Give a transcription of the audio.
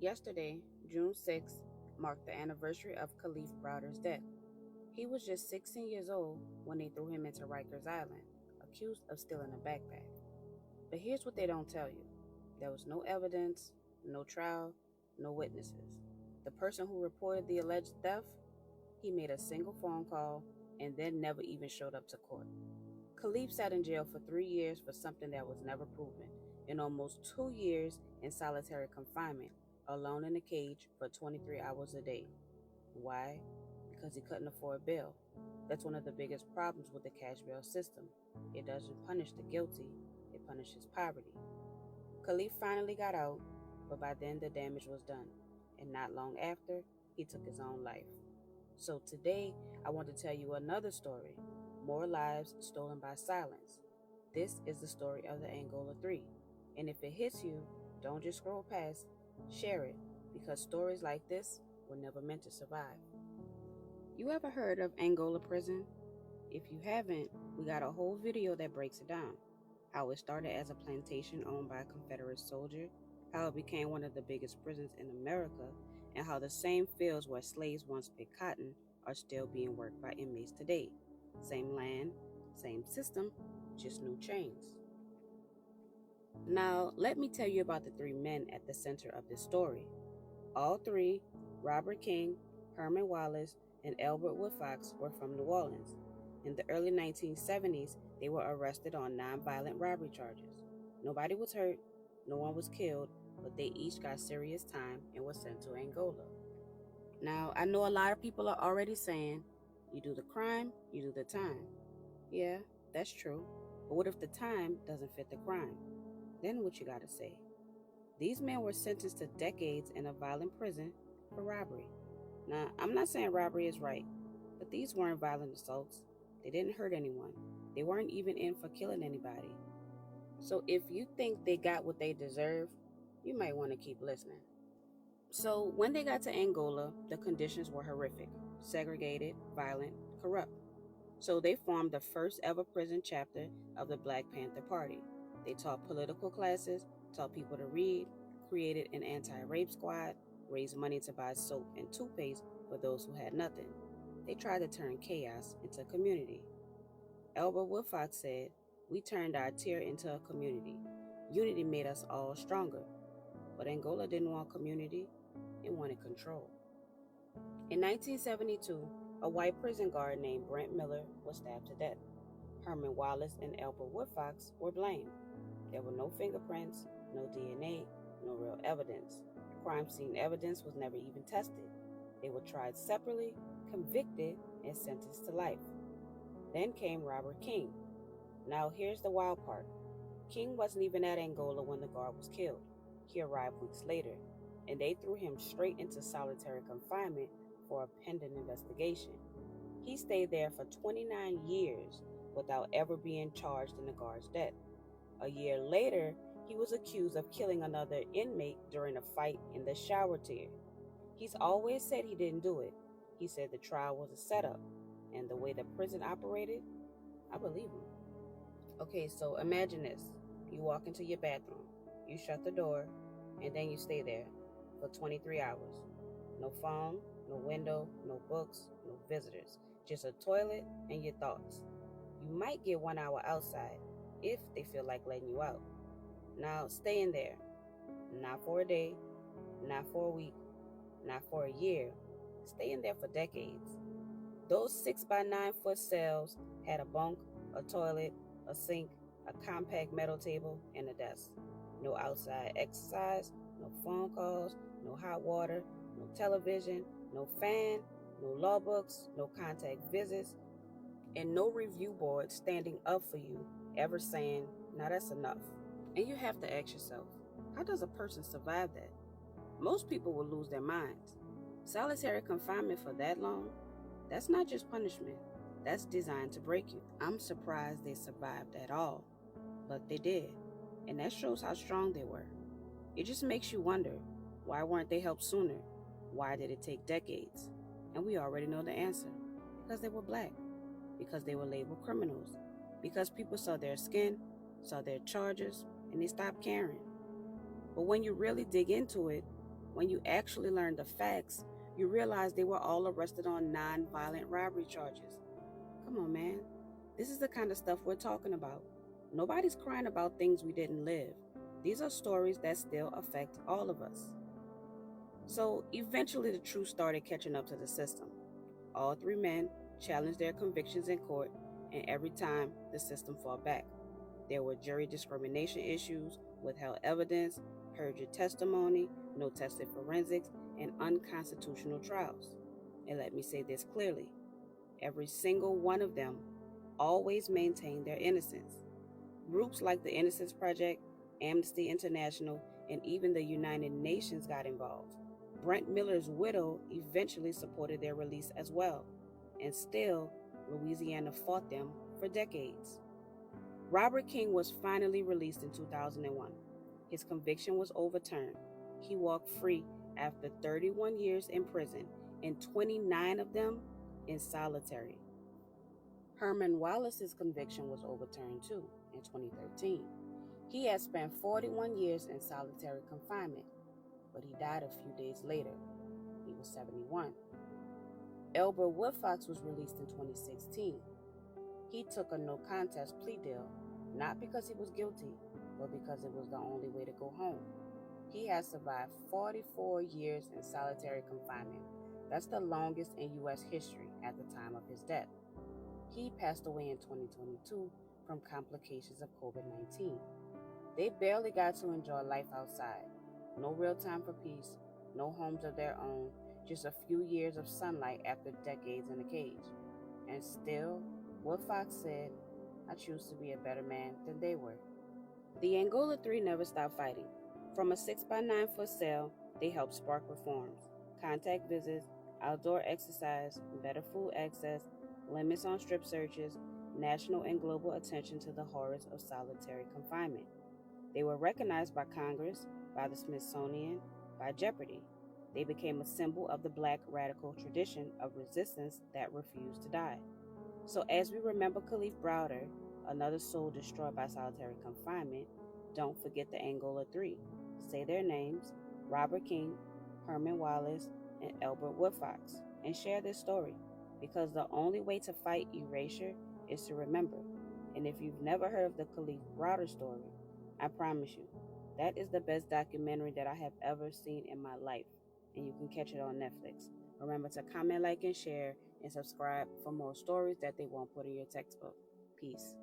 Yesterday, June 6th, marked the anniversary of Khalif Browder's death. He was just 16 years old when they threw him into Rikers Island, accused of stealing a backpack. But here's what they don't tell you: there was no evidence, no trial, no witnesses. The person who reported the alleged theft, he made a single phone call and then never even showed up to court. Khalif sat in jail for 3 years for something that was never proven, and almost 2 years in solitary confinement, alone in a cage for 23 hours a day. Why? Because he couldn't afford bail. That's one of the biggest problems with the cash bail system. It doesn't punish the guilty, it punishes poverty. Khalif finally got out, but by then the damage was done, and not long after, he took his own life. So today, I want to tell you another story: more lives stolen by silence. This is the story of the Angola 3. And if it hits you, don't just scroll past, share it, because stories like this were never meant to survive. You ever heard of Angola prison? If you haven't, we got a whole video that breaks it down. How it started as a plantation owned by a Confederate soldier, how it became one of the biggest prisons in America, and how the same fields where slaves once picked cotton are still being worked by inmates today. Same land, same system, just new chains. Now, let me tell you about the three men at the center of this story. All three, Robert King, Herman Wallace, and Albert Woodfox, were from New Orleans. In the early 1970s, they were arrested on nonviolent robbery charges. Nobody was hurt, no one was killed, but they each got serious time and were sent to Angola. Now, I know a lot of people are already saying, you do the crime, you do the time. Yeah, that's true. But what if the time doesn't fit the crime? Then what you gotta say? These men were sentenced to decades in a violent prison for robbery. Now, I'm not saying robbery is right, but these weren't violent assaults. They didn't hurt anyone. They weren't even in for killing anybody. So if you think they got what they deserve, you might want to keep listening. So when they got to Angola, the conditions were horrific: segregated, violent, corrupt. So they formed the first ever prison chapter of the Black Panther Party. They taught political classes, taught people to read, created an anti-rape squad, raised money to buy soap and toothpaste for those who had nothing. They tried to turn chaos into community. Albert Woodfox said, "We turned our tear into a community. Unity made us all stronger." But Angola didn't want community, it wanted control. In 1972, a white prison guard named Brent Miller was stabbed to death. Herman Wallace and Albert Woodfox were blamed. There were no fingerprints, no DNA, no real evidence. Crime scene evidence was never even tested. They were tried separately, convicted, and sentenced to life. Then came Robert King. Now here's the wild part. King wasn't even at Angola when the guard was killed. He arrived weeks later, and they threw him straight into solitary confinement for a pending investigation. He stayed there for 29 years without ever being charged in the guard's death. A year later, he was accused of killing another inmate during a fight in the shower tier. He's always said he didn't do it. He said the trial was a setup, and the way the prison operated, I believe him. Okay, so imagine this. You walk into your bathroom, you shut the door, and then you stay there for 23 hours. No phone, no window, no books, no visitors. Just a toilet and your thoughts. You might get 1 hour outside if they feel like letting you out. Now stay in there. Not for a day, not for a week, not for a year. Stay in there for decades. Those 6 by 9 foot cells had a bunk, a toilet, a sink, a compact metal table, and a desk. No outside exercise, no phone calls, no hot water, no television, no fan, no law books, no contact visits, and no review board standing up for you ever saying, "Now that's enough." And you have to ask yourself, how does a person survive that? Most people will lose their minds. Solitary confinement for that long, that's not just punishment, that's designed to break you. I'm surprised they survived at all, but they did. And that shows how strong they were. It just makes you wonder, why weren't they helped sooner? Why did it take decades? And we already know the answer. Because they were black. Because they were labeled criminals. Because people saw their skin, saw their charges, and they stopped caring. But when you really dig into it, When you actually learn the facts, you realize they were all arrested on non-violent robbery charges. Come on, man. This is the kind of stuff we're talking about. Nobody's crying about things we didn't live. These are stories that still affect all of us. So eventually, the truth started catching up to the system. All three men challenged their convictions in court, and every time the system fought back. There were jury discrimination issues, withheld evidence, perjured testimony, no tested forensics, and unconstitutional trials. And let me say this clearly, every single one of them always maintained their innocence. Groups like the Innocence Project, Amnesty International, and even the United Nations got involved. Brent Miller's widow eventually supported their release as well, and still, Louisiana fought them for decades. Robert King was finally released in 2001. His conviction was overturned. He walked free after 31 years in prison, and 29 of them in solitary. Herman Wallace's conviction was overturned too in 2013. He had spent 41 years in solitary confinement, but he died a few days later. He was 71. Elbert Woodfox was released in 2016. He took a no contest plea deal, not because he was guilty, but because it was the only way to go home. He has survived 44 years in solitary confinement. That's the longest in U.S. history at the time of his death. He passed away in 2022 from complications of COVID-19. They barely got to enjoy life outside. No real time for peace, no homes of their own, just a few years of sunlight after decades in a cage. And still, Woodfox said, I choose to be a better man than they were. The Angola Three never stopped fighting. From a 6 by 9 foot cell, they helped spark reforms, contact visits, outdoor exercise, better food access, limits on strip searches, national and global attention to the horrors of solitary confinement. They were recognized by Congress, by the Smithsonian, by Jeopardy. They became a symbol of the Black radical tradition of resistance that refused to die. So as we remember Khalif Browder, another soul destroyed by solitary confinement, don't forget the Angola Three. Say their names, Robert King, Herman Wallace, and Elbert Woodfox, and share this story, because the only way to fight erasure is to remember. And if you've never heard of the Khalif Browder story, I promise you, that is the best documentary that I have ever seen in my life, and you can catch it on Netflix. Remember to comment, like, and share, and subscribe for more stories that they won't put in your textbook. Peace.